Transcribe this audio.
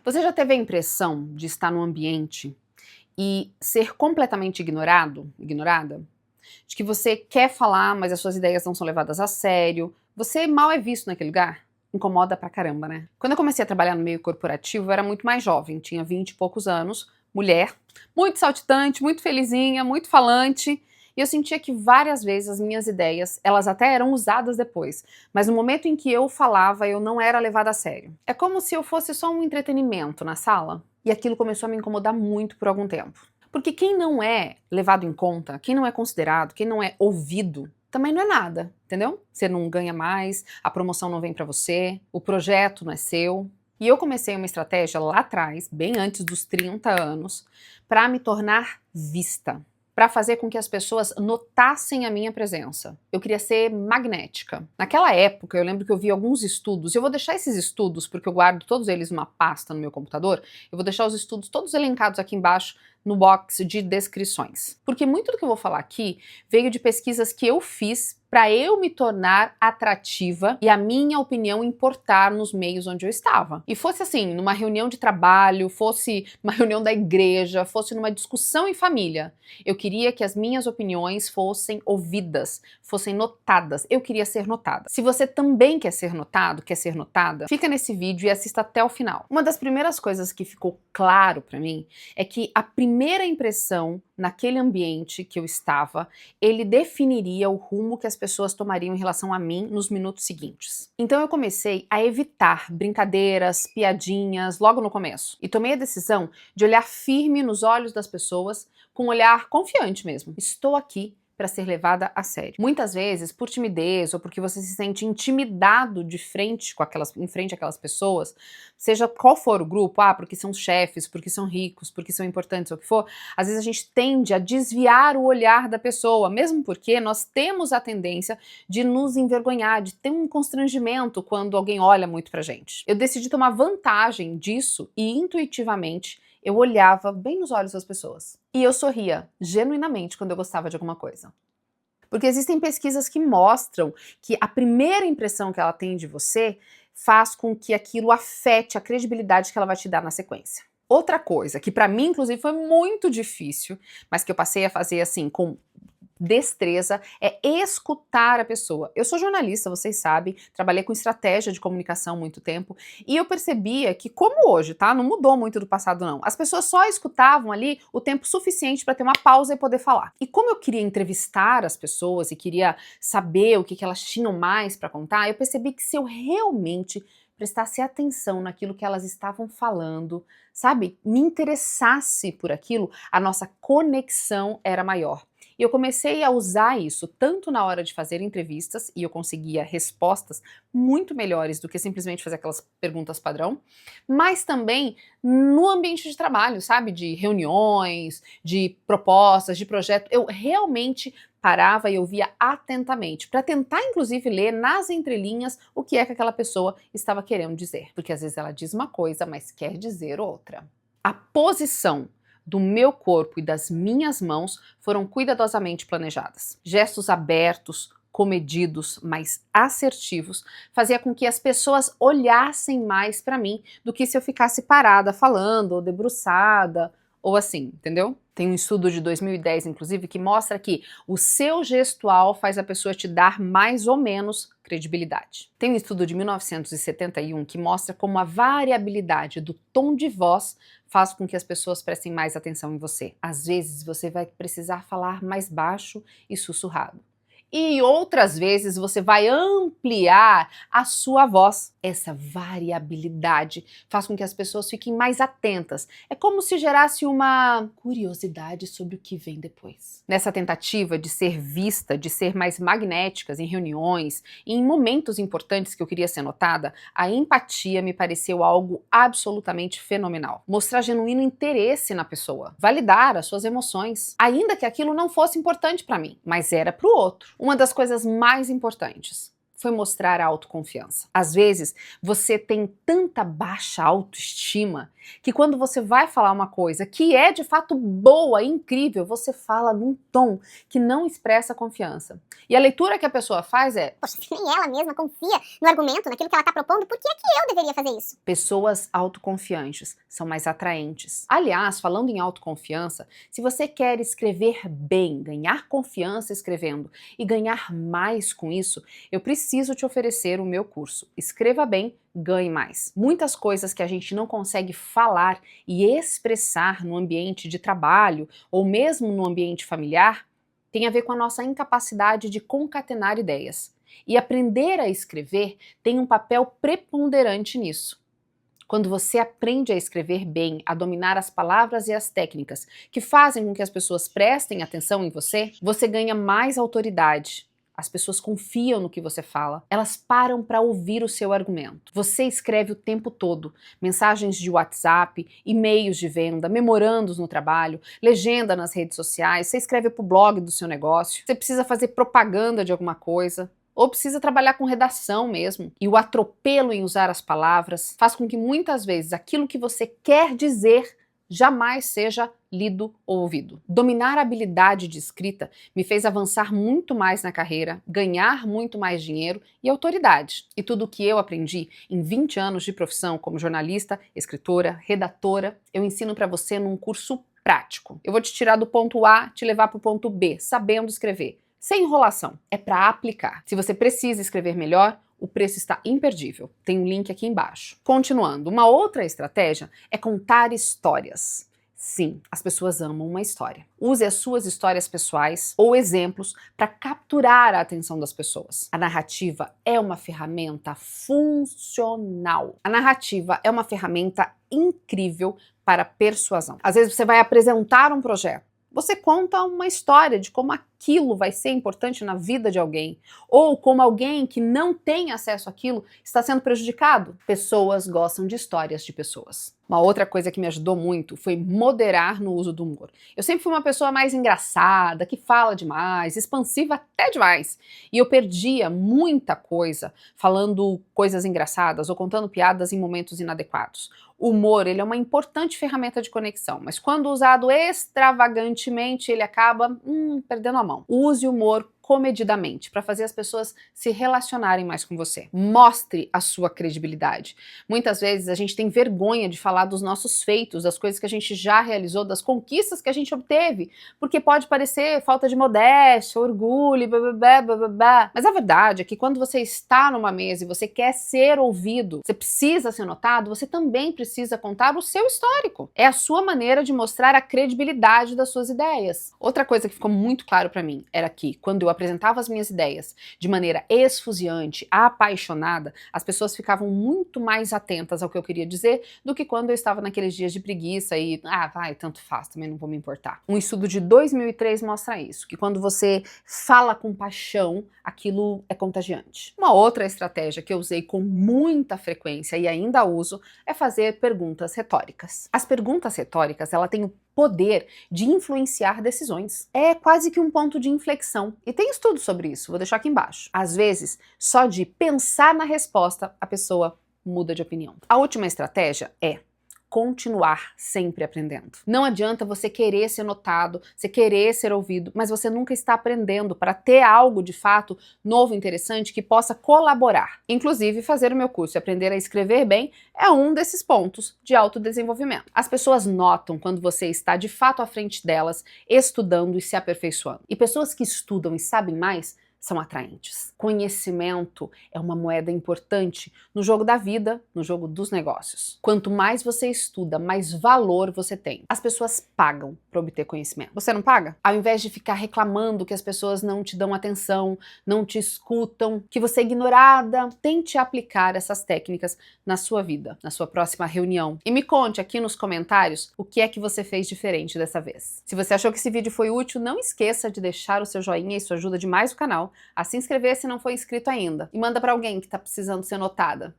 Você já teve a impressão de estar num ambiente e ser completamente ignorada? De que você quer falar, mas as suas ideias não são levadas a sério, você mal é visto naquele lugar? Incomoda pra caramba, né? Quando eu comecei a trabalhar no meio corporativo, eu era muito mais jovem, tinha 20 e poucos anos, mulher, muito saltitante, muito felizinha, muito falante, e eu sentia que várias vezes as minhas ideias, elas até eram usadas depois, mas no momento em que eu falava, eu não era levada a sério. É como se eu fosse só um entretenimento na sala, e aquilo começou a me incomodar muito por algum tempo. Porque quem não é levado em conta, quem não é considerado, quem não é ouvido, também não é nada, entendeu? Você não ganha mais, a promoção não vem pra você, o projeto não é seu. E eu comecei uma estratégia lá atrás, bem antes dos 30 anos, para me tornar vista, para fazer com que as pessoas notassem a minha presença. Eu queria ser magnética. Naquela época, eu lembro que eu vi alguns estudos, e eu vou deixar esses estudos, porque eu guardo todos eles numa pasta no meu computador, eu vou deixar os estudos todos elencados aqui embaixo no box de descrições. Porque muito do que eu vou falar aqui veio de pesquisas que eu fiz para eu me tornar atrativa e a minha opinião importar nos meios onde eu estava. E fosse assim, numa reunião de trabalho, fosse numa reunião da igreja, fosse numa discussão em família, eu queria que as minhas opiniões fossem ouvidas, fossem notadas. Eu queria ser notada. Se você também quer ser notado, quer ser notada, fica nesse vídeo e assista até o final. Uma das primeiras coisas que ficou claro para mim é que a primeira impressão naquele ambiente que eu estava, ele definiria o rumo que as pessoas tomariam em relação a mim nos minutos seguintes. Então eu comecei a evitar brincadeiras, piadinhas logo no começo. E tomei a decisão de olhar firme nos olhos das pessoas, com um olhar confiante mesmo. Estou aqui para ser levada a sério. Muitas vezes, por timidez ou porque você se sente intimidado em frente àquelas pessoas, seja qual for o grupo, porque são chefes, porque são ricos, porque são importantes ou o que for, às vezes a gente tende a desviar o olhar da pessoa, mesmo porque nós temos a tendência de nos envergonhar, de ter um constrangimento quando alguém olha muito pra gente. Eu decidi tomar vantagem disso e intuitivamente eu olhava bem nos olhos das pessoas. E eu sorria genuinamente quando eu gostava de alguma coisa. Porque existem pesquisas que mostram que a primeira impressão que ela tem de você faz com que aquilo afete a credibilidade que ela vai te dar na sequência. Outra coisa, que pra mim, inclusive, foi muito difícil, mas que eu passei a fazer assim, com destreza, é escutar a pessoa. Eu sou jornalista, vocês sabem, trabalhei com estratégia de comunicação há muito tempo, e eu percebia que, como hoje, tá? Não mudou muito do passado, não. As pessoas só escutavam ali o tempo suficiente para ter uma pausa e poder falar. E como eu queria entrevistar as pessoas e queria saber o que elas tinham mais para contar, eu percebi que se eu realmente prestasse atenção naquilo que elas estavam falando, sabe? Me interessasse por aquilo, a nossa conexão era maior. E eu comecei a usar isso tanto na hora de fazer entrevistas, e eu conseguia respostas muito melhores do que simplesmente fazer aquelas perguntas padrão, mas também no ambiente de trabalho, sabe? De reuniões, de propostas, de projeto. Eu realmente parava e ouvia atentamente, para tentar inclusive ler nas entrelinhas o que é que aquela pessoa estava querendo dizer. Porque às vezes ela diz uma coisa, mas quer dizer outra. A posição do meu corpo e das minhas mãos foram cuidadosamente planejadas. Gestos abertos, comedidos, mas assertivos, fazia com que as pessoas olhassem mais para mim do que se eu ficasse parada falando, ou debruçada, ou assim, entendeu? Tem um estudo de 2010, inclusive, que mostra que o seu gestual faz a pessoa te dar mais ou menos credibilidade. Tem um estudo de 1971 que mostra como a variabilidade do tom de voz faz com que as pessoas prestem mais atenção em você. Às vezes você vai precisar falar mais baixo e sussurrado. E outras vezes você vai ampliar a sua voz. Essa variabilidade faz com que as pessoas fiquem mais atentas. É como se gerasse uma curiosidade sobre o que vem depois. Nessa tentativa de ser vista, de ser mais magnéticas em reuniões e em momentos importantes que eu queria ser notada, a empatia me pareceu algo absolutamente fenomenal. Mostrar genuíno interesse na pessoa, validar as suas emoções, ainda que aquilo não fosse importante para mim, mas era para o outro. Uma das coisas mais importantes: foi mostrar a autoconfiança. Às vezes, você tem tanta baixa autoestima que quando você vai falar uma coisa que é de fato boa, incrível, você fala num tom que não expressa confiança. E a leitura que a pessoa faz é: poxa, se nem ela mesma confia no argumento, naquilo que ela está propondo, por que é que eu deveria fazer isso? pessoas autoconfiantes são mais atraentes. Aliás, falando em autoconfiança, se você quer escrever bem, ganhar confiança escrevendo e ganhar mais com isso, eu preciso te oferecer o meu curso. Escreva bem, ganhe mais. Muitas coisas que a gente não consegue falar e expressar no ambiente de trabalho ou mesmo no ambiente familiar tem a ver com a nossa incapacidade de concatenar ideias. E aprender a escrever tem um papel preponderante nisso. Quando você aprende a escrever bem, a dominar as palavras e as técnicas que fazem com que as pessoas prestem atenção em você, você ganha mais autoridade. As pessoas confiam no que você fala, elas param para ouvir o seu argumento. Você escreve o tempo todo, mensagens de WhatsApp, e-mails de venda, memorandos no trabalho, legenda nas redes sociais, você escreve para o blog do seu negócio, você precisa fazer propaganda de alguma coisa, ou precisa trabalhar com redação mesmo. E o atropelo em usar as palavras faz com que muitas vezes aquilo que você quer dizer jamais seja lido ou ouvido. Dominar a habilidade de escrita me fez avançar muito mais na carreira, ganhar muito mais dinheiro e autoridade. E tudo o que eu aprendi em 20 anos de profissão como jornalista, escritora, redatora, eu ensino para você num curso prático. Eu vou te tirar do ponto A, te levar para o ponto B, sabendo escrever. Sem enrolação, é para aplicar. Se você precisa escrever melhor, o preço está imperdível. Tem um link aqui embaixo. Continuando, uma outra estratégia é contar histórias. Sim, as pessoas amam uma história. Use as suas histórias pessoais ou exemplos para capturar a atenção das pessoas. A narrativa é uma ferramenta funcional. A narrativa é uma ferramenta incrível para persuasão. Às vezes você vai apresentar um projeto. Você conta uma história de como aquilo vai ser importante na vida de alguém, ou como alguém que não tem acesso àquilo está sendo prejudicado. Pessoas gostam de histórias de pessoas. Uma outra coisa que me ajudou muito foi moderar no uso do humor. Eu sempre fui uma pessoa mais engraçada, que fala demais, expansiva até demais. E eu perdia muita coisa falando coisas engraçadas ou contando piadas em momentos inadequados. O humor, ele é uma importante ferramenta de conexão, mas quando usado extravagantemente, ele acaba perdendo a mão. Use o humor comedidamente, para fazer as pessoas se relacionarem mais com você. Mostre a sua credibilidade. Muitas vezes a gente tem vergonha de falar dos nossos feitos, das coisas que a gente já realizou, das conquistas que a gente obteve, porque pode parecer falta de modéstia, orgulho, blá. Mas a verdade é que quando você está numa mesa e você quer ser ouvido, você precisa ser notado, você também precisa contar o seu histórico. É a sua maneira de mostrar a credibilidade das suas ideias. Outra coisa que ficou muito claro para mim era que, quando eu apresentava as minhas ideias de maneira esfuziante, apaixonada, as pessoas ficavam muito mais atentas ao que eu queria dizer do que quando eu estava naqueles dias de preguiça e, vai, tanto faz, também não vou me importar. Um estudo de 2003 mostra isso, que quando você fala com paixão, aquilo é contagiante. Uma outra estratégia que eu usei com muita frequência e ainda uso é fazer perguntas retóricas. As perguntas retóricas, ela tem o poder de influenciar decisões. É quase que um ponto de inflexão. E tem estudo sobre isso, vou deixar aqui embaixo. Às vezes, só de pensar na resposta, a pessoa muda de opinião. A última estratégia é continuar sempre aprendendo. Não adianta você querer ser notado, você querer ser ouvido, mas você nunca está aprendendo para ter algo de fato novo, interessante, que possa colaborar. Inclusive, fazer o meu curso e aprender a escrever bem é um desses pontos de autodesenvolvimento. As pessoas notam quando você está de fato à frente delas, estudando e se aperfeiçoando. E pessoas que estudam e sabem mais são atraentes. Conhecimento é uma moeda importante no jogo da vida, no jogo dos negócios. Quanto mais você estuda, mais valor você tem. As pessoas pagam para obter conhecimento. Você não paga? Ao invés de ficar reclamando que as pessoas não te dão atenção, não te escutam, que você é ignorada, tente aplicar essas técnicas na sua vida, na sua próxima reunião. E me conte aqui nos comentários o que é que você fez diferente dessa vez. Se você achou que esse vídeo foi útil, não esqueça de deixar o seu joinha, isso ajuda demais o canal a se inscrever se não for inscrito ainda. E manda para alguém que está precisando ser notada.